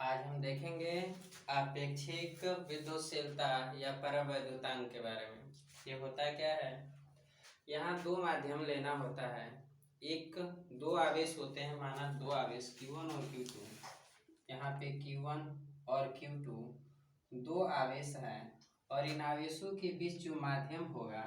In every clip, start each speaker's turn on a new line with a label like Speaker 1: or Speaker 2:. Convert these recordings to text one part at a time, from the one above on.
Speaker 1: आज हम देखेंगे आपेक्षिक विद्युतशीलता या परावैद्युतांक के बारे में। ये होता क्या है, यहाँ दो माध्यम लेना होता है। एक दो आवेश होते हैं, माना दो आवेश Q1 और Q2। यहाँ पे Q1 और Q2 दो आवेश हैं और इन आवेशों के बीच जो माध्यम होगा,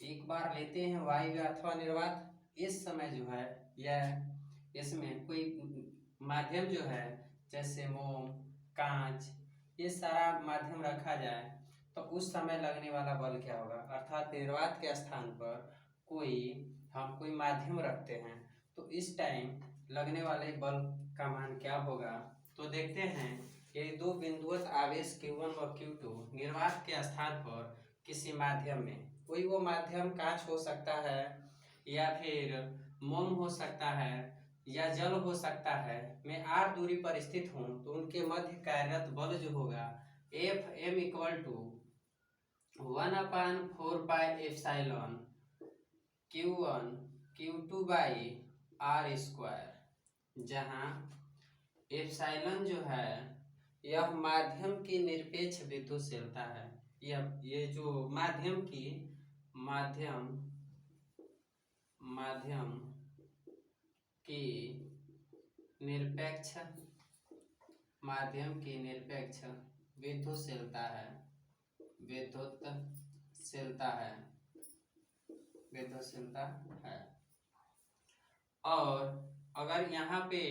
Speaker 1: एक बार लेते हैं वायु अथवा निर्वात। इस समय जो है यह इसमें कोई माध्यम जो है जैसे मोम, कांच, ये सारा माध्यम रखा जाए तो उस समय लगने वाला बल क्या होगा, अर्थात निर्वात के स्थान पर हम कोई माध्यम रखते हैं तो इस टाइम लगने वाले बल का मान क्या होगा। तो देखते हैं कि दो बिंदुवत आवेश Q1 और Q2 निर्वात के स्थान पर किसी माध्यम में, कोई वो माध्यम कांच हो सकता है या फिर मोम हो सकता है या जल हो सकता है, मैं r दूरी पर स्थित हूं तो उनके मध्य कार्यरत बल जो होगा Fm equal to 1/4πε Q1 Q2 by r square, जहाँ एप्सिलॉन जो है यह माध्यम की निरपेक्ष विद्युतशीलता है। ये जो माध्यम की निरपेक्ष विद्युतशीलता है। और अगर यहाँ पे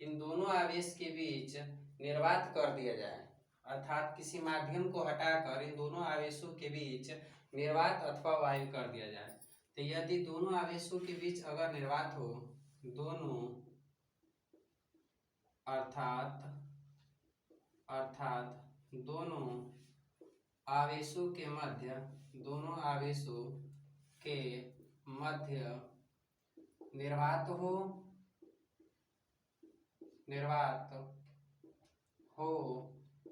Speaker 1: इन दोनों आवेश के बीच निर्वात कर दिया जाए, अर्थात किसी माध्यम को हटाकर इन दोनों आवेशों के बीच निर्वात अथवा वायु कर दिया जाए, तो यदि दोनों आवेशों के बीच अगर निर्वात हो, दोनों आवेशों के मध्य निर्वात हो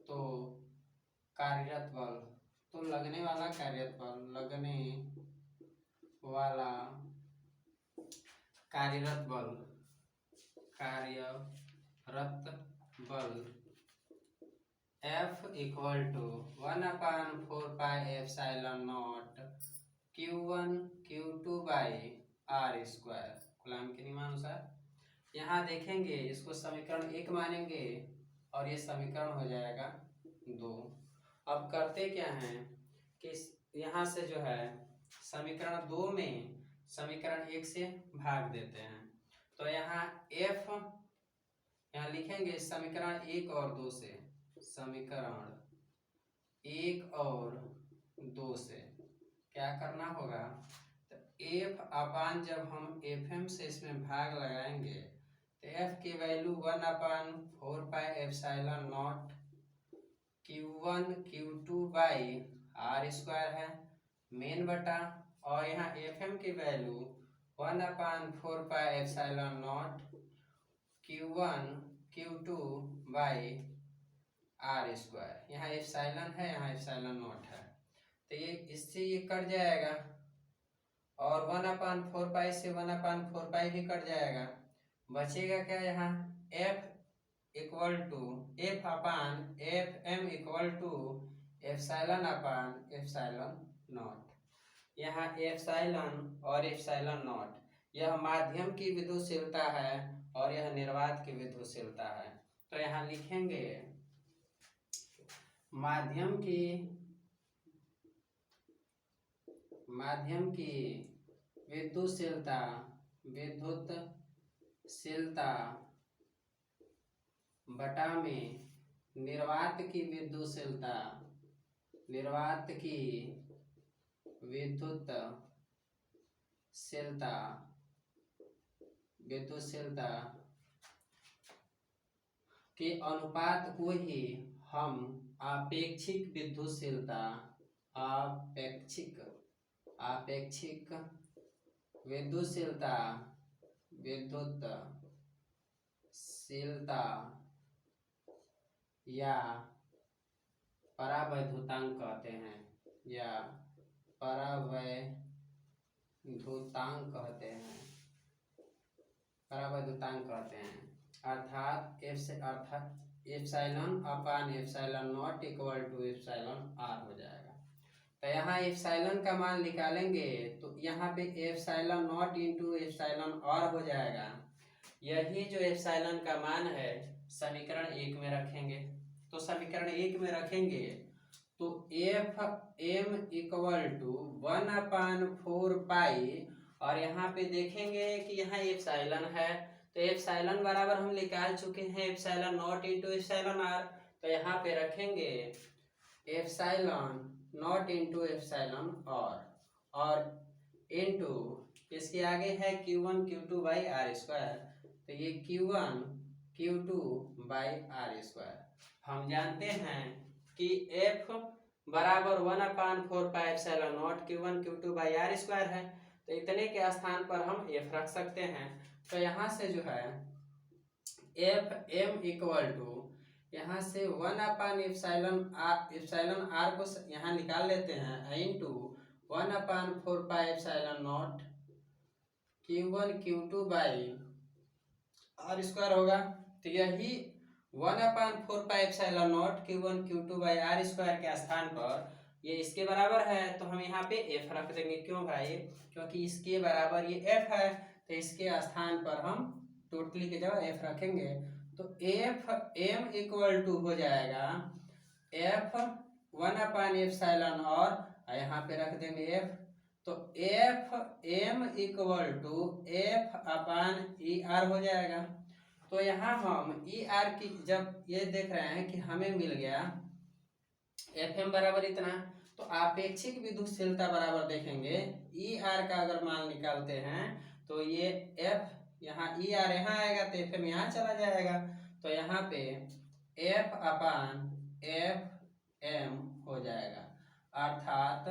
Speaker 1: तो कार्यरत बल, तो लगने वाला कार्यरत बल F equal to 1/4πε0 Q1 Q2 by r square, Coulomb के नियमानुसार। यहाँ देखेंगे, इसको समीकरण 1 मानेंगे और ये समीकरण हो जाएगा 2। अब करते क्या हैं कि यहाँ से जो है समीकरण 2 में समीकरण 1 से भाग देते हैं, तो यहाँ F यहाँ लिखेंगे समीकरण 1 और 2 से, क्या करना होगा, तो F अपान जब हम Fm से इसमें भाग लगाएंगे तो F की value 1/4πε0 Q1 Q2 by r square है मेन बटा, और यहाँ Fm की value 1/4πε0 Q1 Q2 by r square. यहाँ एप्सिलॉन है, यहाँ एप्सिलॉन नॉट है, तो ये इससे ये कट जाएगा और 1/4π से 1/4π भी कट जाएगा। बचेगा क्या, यहाँ F equal to F upon Fm equal to epsilon upon epsilon nought. यहाँ एप्सिलॉन और एप्सिलॉन नॉट यह माध्यम की विद्युतशीलता है और यह निर्वात की विद्युतशीलता है। तो यहाँ लिखेंगे माध्यम की विद्युतशीलता बटा में निर्वात की विद्युतशीलता के अनुपात को ही हम आपेक्षिक विद्युतशीलता या परावैद्युतांक कहते हैं, अर्थात epsilon upon epsilon not equal to epsilon R हो जाएगा। तो यहाँ एप्सिलॉन का मान निकालेंगे तो यहाँ पे epsilon not into epsilon R हो जाएगा। यही जो एप्सिलॉन का मान है समीकरण 1 में रखेंगे। तो समीकरण 1 में रखेंगे तो एफ एम इक्वल टू 1/4 पाई, और यहाँ पे देखेंगे कि यहाँ एप्सिलॉन है तो एप्सिलॉन बराबर हम निकाल चुके हैं epsilon not into epsilon R. तो यहाँ पे रखेंगे epsilon not into epsilon R into इसके आगे है Q1 Q2 by are square. तो ये Q1 Q2 by are square. हम जानते हैं कि F बराबर 1/4 pi epsilon nought Q1 Q2 by are square है। तो इतने के स्थान पर हम F रख सकते हैं। तो यहाँ से जो है एफ एम इक्वल टू यहाँ से 1/एप्सिलॉन आर को यहाँ निकाल लेते हैं into 1/4 pi epsilon nought Q1 Q2 by are square होगा। तो यही 1/4 pi epsilon nought Q1 Q2 by are square के स्थान पर ये इसके बराबर है तो हम यहाँ पे F रख देंगे। क्यों भाई? क्योंकि इसके बराबर ये F है तो इसके स्थान पर हम टोटली की जगह F रखेंगे। तो एफ एम इक्वल टू हो जाएगा F 1/एप्सिलॉन और यहाँ पे रख देंगे F। तो F M equal to F upon E R हो जाएगा। तो यहाँ हम ई आर की जब ये देख रहे हैं कि हमें मिल गया एफ एम बराबर इतना, तो आपेक्षिक विद्युतशीलता बराबर देखेंगे ई आर का अगर मान निकालते हैं तो ये एफ यहाँ ई आर यहाँ आएगा तो एफ एम यहाँ चला जाएगा। तो यहाँ पे एफ अपान एफ एम हो जाएगा। अर्थात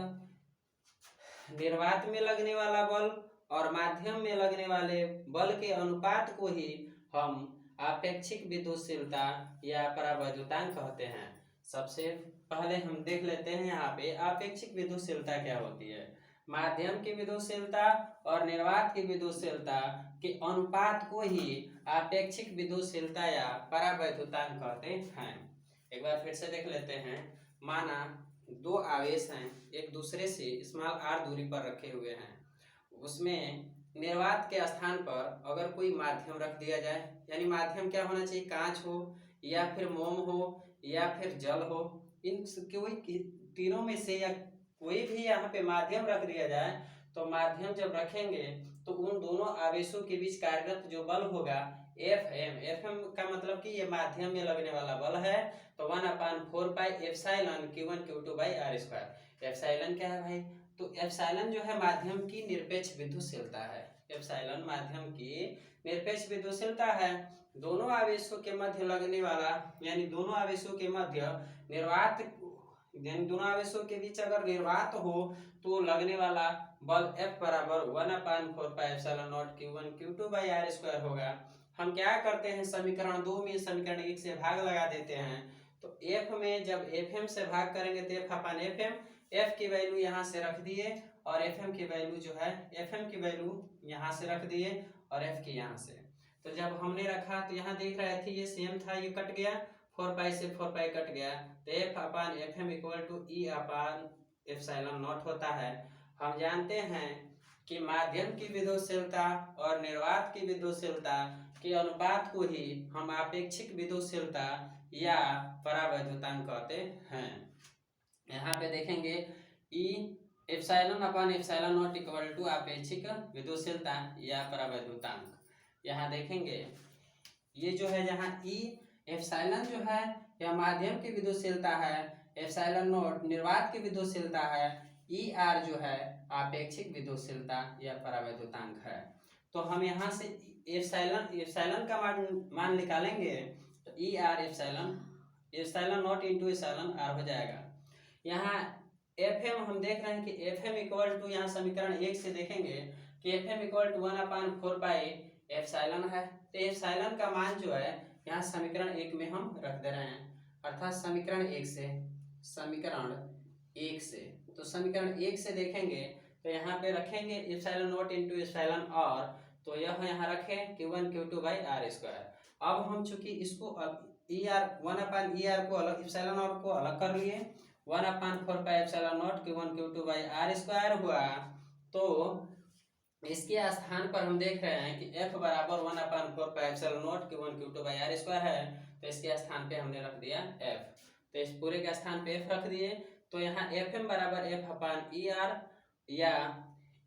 Speaker 1: निर्वात में लगने वाला बल और माध्यम में लगने वाले बल के अनुपात को ही हम आपेक्षिक विद्युतशीलता या परावैद्युतांक कहते हैं। सबसे पहले हम देख लेते हैं यहाँ पे आपेक्षिक विद्युतशीलता क्या होती है। माध्यम की विद्युतशीलता और निर्वात की विद्युतशीलता के अनुपात को ही आपेक्षिक विद्युतशीलता या परावैद्युतांक कहते हैं। एक बार फिर से देख लेते हैं। माना दो आवेश हैं एक दूसरे से स्मॉल r दूरी पर रखे हुए हैं, उसमें निर्वात के स्थान पर अगर कोई माध्यम रख दिया जाए, यानी माध्यम क्या होना चाहिए? कांच हो या फिर मोम हो या फिर जल हो, इन कोई तीनों में से या कोई भी यहाँ पे माध्यम रख दिया जाए तो माध्यम जब रखेंगे तो उन दोनों आवेशों के बीच कार्यरत जो बल होगा एफ एम का मतलब कि ये माध्यम में लगने वाला बल है। तो 1/4 pi epsilon Q1 Q2 by are square. Epsilon क्या है भाई? तो एप्सिलॉन जो है माध्यम की निरपेक्ष विद्युतशीलता है। एप्सिलॉन माध्यम की निरपेक्ष विद्युतशीलता है। दोनों आवेशों के मध्य लगने वाला यानी दोनों आवेशों के मध्य निर्वात यानी दोनों आवेशों के बीच अगर निर्वात हो तो लगने वाला बल F बराबर 1/4 pi epsilon nought Q1 Q2 by are square होगा। हम क्या करते हैं? समीकरण 2 में समीकरण 1 से भाग लगा देते हैं। तो F में जब FM से भाग करेंगे तो F अपान FM, F की वैल्यू यहाँ से रख दिए और FM की वैल्यू जो है FM की वैल्यू यहाँ से रख दिए और F की यहाँ से। तो जब हमने रखा तो यहाँ देख रहे थे ये सेम था, ये कट गया, 4 पाई से 4 पाई कट गया तो F upon FM equal to E upon epsilon nought होता है। हम जानते हैं कि माध्यम की विद्युतशीलता और निर्वात की विद्युतशीलता के अनुपात को ही हम आपेक्षिक विद्युतशीलता या परावैद्युतांक कहते हैं। यहाँ पे देखेंगे E epsilon upon epsilon not equal to आपेक्षिक विद्युतशीलता या परावैद्युतांक। यहाँ देखेंगे ये जो है जहाँ E एप्सिलॉन जो है यह माध्यम की विद्युतशीलता है, एप्सिलॉन नॉट निर्वात की विद्युतशीलता है, ई आर जो है आपेक्षिक विद्युतशीलता या परावैद्युतांक है। तो हम यहाँ से एप्सिलॉन का मान निकालेंगे तो E R epsilon not into epsilon R हो जाएगा। यहाँ एफ एम हम देख रहे हैं कि एफ एम इक्वल टू यहाँ समीकरण 1 से देखेंगे कि F M equal to 1/4 pi epsilon है। तो एप्सिलॉन का मान जो है यहाँ समीकरण 1 में हम रख दे रहे हैं, अर्थात समीकरण 1 से तो समीकरण 1 से देखेंगे तो यहाँ पे रखेंगे epsilon not into epsilon R. तो यह यहाँ रखें Q1 Q2 by are square अब हम चूंकि इसको ई आर 1/ER को अलग, एप्सिलॉन नॉट को अलग कर लिए, 1/4πε0 Q1 Q2 by are square हुआ। तो इसके स्थान पर हम देख रहे हैं कि F बराबर 1/4πε0 Q1 Q2 by are square है, तो इसके स्थान पे हमने रख दिया F। तो इस पूरे के स्थान पे F रख दिए, तो यहाँ FM बराबर F/ER या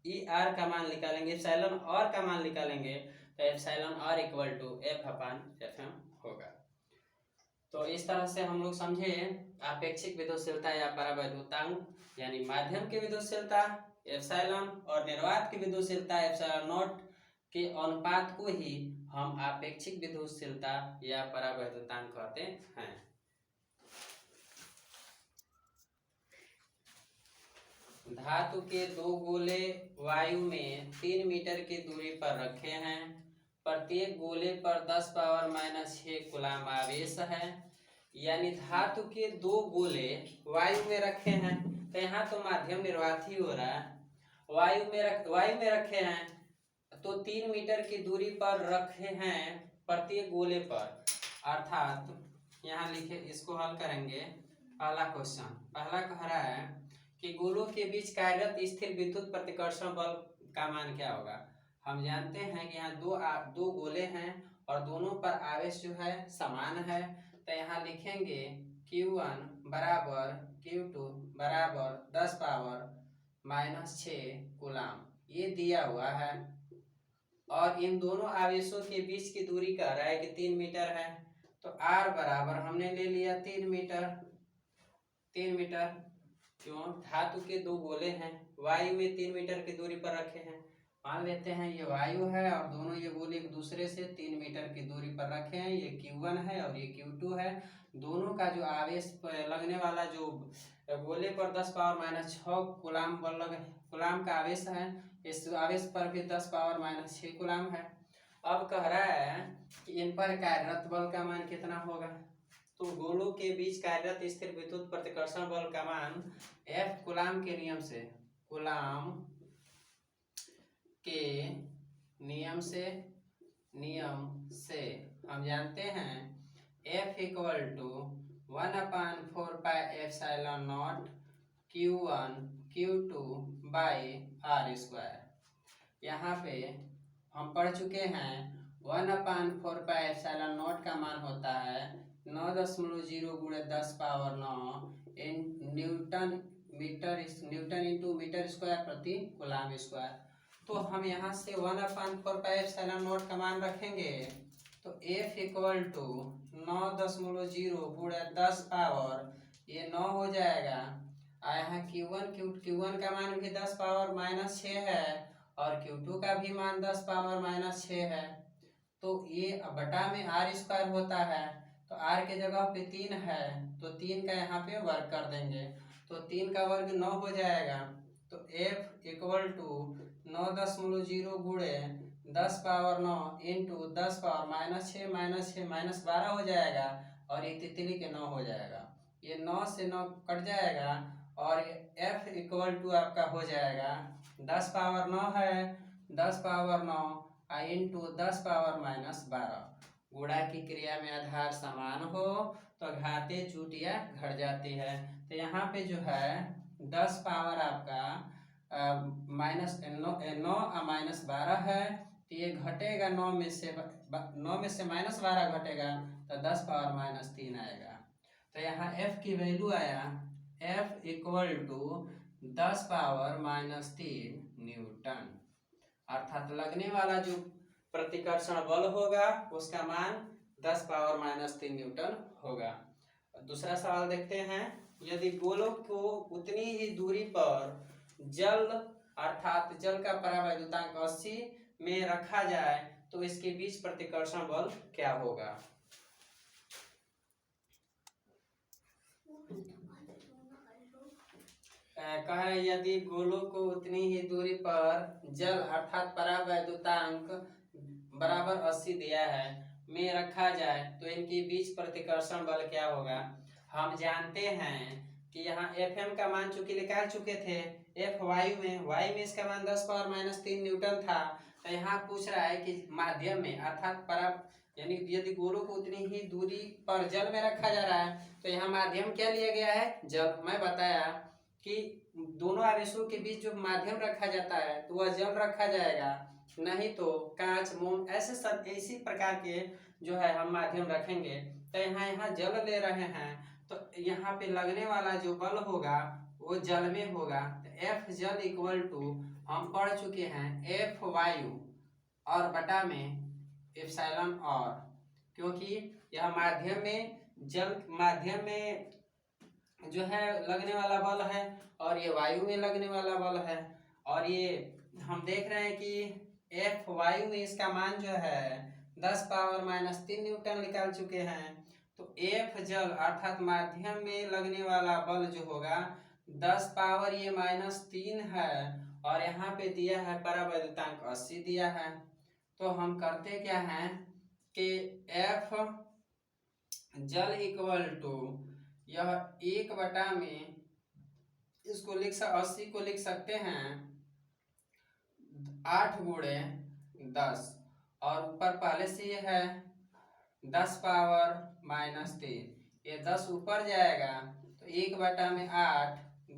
Speaker 1: ER का मान निकालेंगे, एप्सिलॉन और का मान निकालेंगे, तो एप्सिलॉन और इक्वल टू F/FM होगा। तो इस तरह से हम लोग समझे आपेक्षिक विद्युतशीलता या परावैद्युतांक यानी माध्यम की विद्युतशीलता एप्सिलॉन और निर्वात की विद्युतशीलता एप्सिलॉन नॉट के अनुपात को ही हम आपेक्षिक विद्युतशीलता या परावैद्युतांक कहते हैं। धातु के दो गोले वायु में 3 मीटर की दूरी पर रखे हैं, प्रत्येक गोले पर 10⁻⁻6 कूलाम आवेश है। यानी धातु के दो गोले वायु में रखे हैं, तो यहाँ तो माध्यम निर्वात ही हो रहा है, वायु में रखे हैं, तो 3 मीटर की दूरी पर रखे हैं प्रत्येक गोले पर। अर्थात यहाँ लिखे, इसको हल करेंगे। पहला क्वेश्चन, पहला कह रहा है कि गोलों के बीच कार्यरत स्थिर विद्युत प्रतिकर्षण बल का मान क्या होगा। हम जानते हैं कि यहाँ दो गोले हैं और दोनों पर आवेश जो है समान है, तो यहाँ लिखेंगे Q1 बराबर Q2 बराबर 10⁻⁻6 कूलाम, ये दिया हुआ है। और इन दोनों आवेशों के बीच की दूरी कह रहा है कि 3 मीटर है, तो R बराबर हमने ले लिया 3 मीटर। क्यों, धातु के दो गोले हैं, वायु में 3 मीटर की दूरी पर रखे हैं। मान लेते हैं ये वायु है और दोनों ये गोले एक दूसरे से 3 मीटर की दूरी पर रखे हैं, ये Q1 है और ये Q2 है। दोनों का जो आवेश लगने वाला जो गोले पर 10⁻⁻6 कूलाम बल लगे, कूलाम का आवेश है, इस आवेश पर भी 10⁻⁻6 कूलाम है। अब कह रहा है कि इन पर कार्यरत बल का मान कितना होगा। तो गोलों के बीच कार्यरत स्थिर विद्युत प्रतिकर्षण बल का मान F कूलाम के नियम से, कूलाम के नियम से हम जानते हैं F equal to 1/4πε0 Q1 Q2 by are square. यहाँ पे हम पढ़ चुके हैं 1/4πε0 का मान होता है 9.0 × 10⁻9 न्यूटन इंटू मीटर स्क्वायर प्रति कूलाम स्क्वायर। तो हम यहाँ से 1/4πε0 का मान रखेंगे, तो F इक्वल टू 9.0 × 10 पावर, ये 9 हो जाएगा। यहाँ Q1 का मान भी 10⁻⁻6 है और Q2 का भी मान 10⁻⁻6 है। तो ये बटा में आर स्क्वायर होता है, तो आर के जगह पे 3 है, तो 3 का यहाँ पे वर्ग कर देंगे, तो 3 का वर्ग 9 हो जाएगा। तो F इक्वल टू 9.0 × 10⁻9 इंटू 10⁻⁻6 -12 हो जाएगा, और ये तितली के 9 हो जाएगा, ये 9 से 9 कट जाएगा, और F इक्वल टू आपका हो जाएगा 10⁻9 है, 10⁻9 इंटू 10⁻−12। गुणा की क्रिया में आधार समान हो तो घाते चूटिया घट जाती है। तो यहाँ पे जो है 10 पावर आपका -9 -12 है, तो ये घटेगा 9 में से -12 घटेगा, तो 10⁻−3 आएगा। तो यहाँ F की वैल्यू आया F इक्वल टू 10⁻−3 न्यूटन। अर्थात लगने वाला जो प्रतिकर्षण बल होगा उसका मान 10⁻−3 न्यूटन होगा। दूसरा सवाल देखते हैं, यदि गोलों को उतनी ही दूरी पर जल अर्थात जल का परावैद्युतांक 80 में रखा जाए तो इसके बीच प्रतिकर्षण बल क्या होगा। कह रहे यदि गोलों को उतनी ही दूरी पर जल अर्थात परावैद्युतांक बराबर 80 दिया है में रखा जाए तो इनके बीच प्रतिकर्षण बल क्या होगा। हम जानते हैं कि यहाँ Fm का मान चूंकि निकाल चुके थे, F वायु में इसका मान 10⁻−3 न्यूटन था, तो यहाँ पूछ रहा है कि माध्यम में अर्थात यानी यदि गोलों को उतनी ही दूरी पर जल में रखा जा रहा है तो यहाँ माध्यम क्या लिया गया है, जल। मैं बताया कि दोनों आवेशों के बीच जो माध्यम रखा जाता है तो वह जल रखा जाएगा, नहीं तो कांच, मोम, ऐसे सब इसी प्रकार के जो है हम माध्यम रखेंगे। तो यहाँ जल ले रहे हैं तो यहाँ पे लगने वाला जो बल होगा वो जल में होगा। तो एफ जल इक्वल टू हम पढ़ चुके हैं एफ वायु और बटा में एप्सिलॉन और, क्योंकि यह माध्यम में जल माध्यम में जो है लगने वाला बल है और ये वायु में लगने वाला बल है। और ये हम देख रहे हैं कि एफ वायु में इसका मान जो है 10⁻³ न्यूटन निकाल चुके हैं। तो एफ जल अर्थात माध्यम में लगने वाला बल जो होगा 10⁻³ है और यहाँ पे दिया है परावैद्युतांक 80 दिया है। तो हम करते क्या हैं कि एफ जल इक्वल टू यह 1 में इसको 80 को लिख सकते हैं 8 × 10 और ऊपर पहले से ये है 10⁻³ ये 10 ऊपर जाएगा तो 1 में 8 ×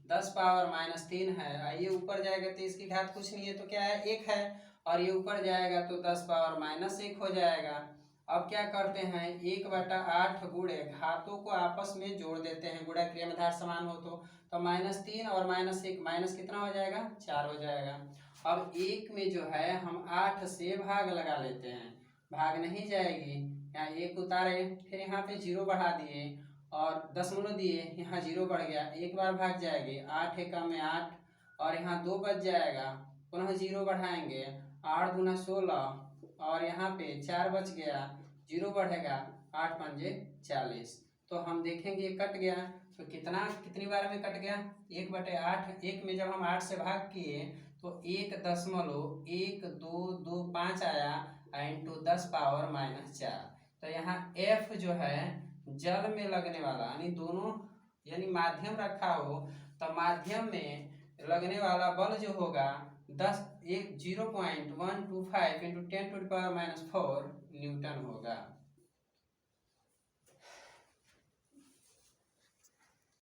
Speaker 1: 10⁻³ है। ये ऊपर जाएगा तो इसकी घात कुछ नहीं है तो क्या है 1 है और ये ऊपर जाएगा तो 10⁻⁻1 हो जाएगा। अब क्या करते हैं 1/8 गुणे घातों को आपस में जोड़ देते हैं, गुणा क्रिया में धार समान हो तो -3 और -1 माइनस कितना हो जाएगा 4 हो जाएगा। अब 1 में जो है हम 8 से भाग लगा लेते हैं, भाग नहीं जाएगी, यहाँ 1 उतारे फिर यहाँ पे 0 बढ़ा दिए और दशमलव दिए, यहाँ 0 बढ़ गया, एक बार भाग जाएगी 8 एकम में 8 और यहाँ 2 बच जाएगा, पुनः 0 बढ़ाएंगे 8 × 16 और यहाँ पे 4 बच गया, 0 बढ़ेगा 8 × 5 = 40। तो हम देखेंगे कट गया तो कितनी बार में कट गया 1/8। 1 में जब हम 8 से भाग किए तो 1.1225 आया इंटू 10⁻⁻4। तो यहाँ F जो है जल में लगने वाला यानी दोनों यानी माध्यम रखा हो तो माध्यम में लगने वाला बल जो होगा 0.125 × 10⁻⁻4 न्यूटन होगा।